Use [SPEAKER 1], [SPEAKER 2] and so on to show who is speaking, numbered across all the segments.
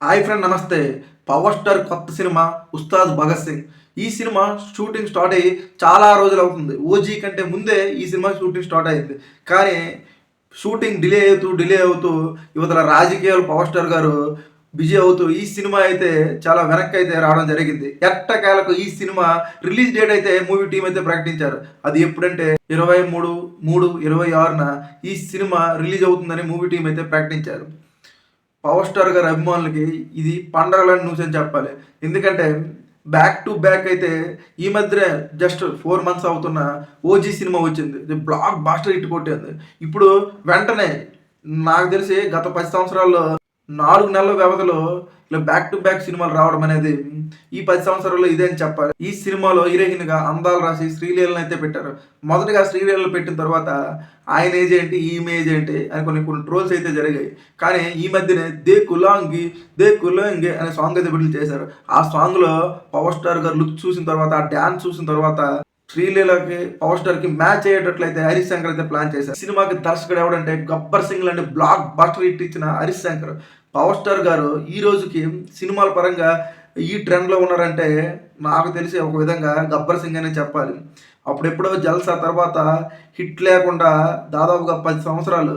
[SPEAKER 1] Hi friend నమస్తే. 'Power star' కొత్త cinema 'Ustaad Bhagat Singh'. ఈ సినిమా షూటింగ్ స్టార్ట్ అయ్యి చాలా రోజులవుతుంది. 'ఓజీ' కంటే ముందే ఈ సినిమా షూటింగ్ స్టార్ట్ అయింది. కానీ షూటింగ్ డిలే అవుతూ ఇవతల రాజకీయాలు 'పవర్ స్టార్' గారు బిజీ అవుతూ ఈ సినిమా అయితే చాలా వెనక్కైతే రావడం జరిగింది. ఎట్టకేలకు ఈ సినిమా రిలీజ్ డేట్ అయితే మూవీ టీమ్ అయితే ప్రకటించారు. అది ఎప్పుడంటే 23/3/26న ఈ సినిమా రిలీజ్ అవుతుందని మూవీ టీమ్ అయితే ప్రకటించారు. పవర్ స్టార్ గారి అభిమానులకి ఇది పండగలని న్యూస్ అని చెప్పాలి. ఎందుకంటే బ్యాక్ టు బ్యాక్ అయితే ఈ మధ్యనే జస్ట్ 4 మంత్స్ అవుతున్న 'ఓజీ' సినిమా వచ్చింది. ఇది బ్లాక్ బాస్టర్ హిట్ కొట్టింది. ఇప్పుడు వెంటనే నాకు తెలిసి గత 10 సంవత్సరాల్లో 4 నెలల వ్యవధిలో ఇలా బ్యాక్ టు బ్యాక్ సినిమాలు రావడం అనేది ఈ 10 సంవత్సరాల్లో ఇదే అని చెప్పాలి. ఈ సినిమాలో హీరోయిన్‌గా అందాలు రాశి శ్రీలీలను అయితే పెట్టారు. మొదటగా శ్రీలీలను పెట్టిన తర్వాత ఆయన ఏజ్ ఏంటి, ఈమె ఏజ్ ఏంటి అని కొన్ని ట్రోల్స్ అయితే జరిగాయి. కానీ ఈ మధ్యనే 'దే కులాంగి' అనే సాంగ్ అయితే విడుదల చేశారు. ఆ సాంగ్‌లో పవర్ స్టార్ గారు లుక్ చూసిన తర్వాత, ఆ డాన్స్ చూసిన తర్వాత శ్రీలీలకి పవర్ స్టార్‌కి మ్యాచ్ అయ్యేటట్లయితే హరీష్ శంకర్ అయితే ప్లాన్ చేశారు. సినిమాకి దర్శకుడు ఎవడంటే 'గబ్బర్ సింగ్' లాంటి బ్లాక్ బస్టర్ హిట్ ఇచ్చిన హరీష్ శంకర్. పవర్ స్టార్ గారు ఈ రోజుకి సినిమాల పరంగా ఈ ట్రెండ్‌లో ఉన్నారంటే నాకు తెలిసి ఒక విధంగా 'గబ్బర్ సింగ్' అనే చెప్పాలి. అప్పుడెప్పుడో 'జల్సా' తర్వాత హిట్ లేకుండా దాదాపుగా 10 సంవత్సరాలు,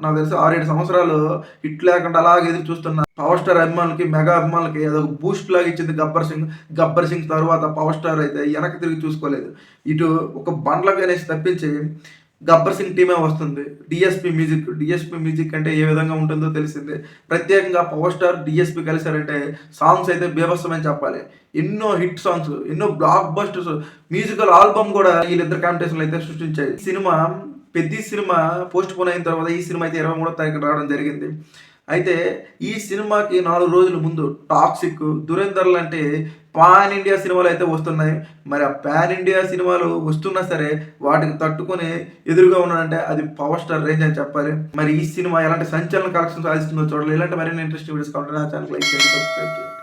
[SPEAKER 1] నాకు తెలిసి 6, 7 సంవత్సరాలు హిట్ లేకుండా అలాగే ఎదురు చూస్తున్న పవర్ స్టార్ అభిమానులకి, మెగా అభిమానులకి అదొక బూస్ట్ లాగా ఇచ్చింది 'గబ్బర్ సింగ్'. 'గబ్బర్ సింగ్' తర్వాత పవర్ స్టార్ అయితే వెనక్కి తిరిగి చూసుకోలేదు. ఇటు ఒక బండ్లకి అనేసి తప్పించి 'గబ్బర్ సింగ్' టీమే వస్తుంది. డిఎస్పీ మ్యూజిక్ అంటే ఏ విధంగా ఉంటుందో తెలిసిందే. ప్రత్యేకంగా పవర్ స్టార్, డిఎస్పీ కలిసారంటే సాంగ్స్ అయితే బీభత్సమని చెప్పాలి. ఎన్నో హిట్ సాంగ్స్, ఎన్నో బ్లాక్ బస్టర్స్, మ్యూజికల్ ఆల్బమ్ కూడా వీళ్ళిద్దరు కాంపిటీషన్‌లో అయితే సృష్టించాయి. Cinema 'Peddi' cinema post phone అయిన తర్వాత ఈ సినిమా అయితే 23వ తారీఖున రావడం జరిగింది. అయితే ఈ సినిమాకి 4 రోజుల ముందు 'టాక్సిక్', 'దురేందర్' లాంటి పాన్ ఇండియా సినిమాలు అయితే వస్తున్నాయి. మరి ఆ పాన్ ఇండియా సినిమాలు వస్తున్నా సరే వాటికి తట్టుకొని ఎదురుగా ఉన్నాడంటే అది పవర్ స్టార్ రేంజ్ అని చెప్పాలి. మరి ఈ సినిమా ఎలాంటి సంచలన కలెక్షన్స్ సాధిస్తుందో చూడాలి. ఇలాంటి మరిన్ని ఇంట్రెస్టింగ్ వీడియోస్ కావాలంటే నా ఛానల్ లైక్ చేయండి, సబ్స్క్రైబ్ చేయండి.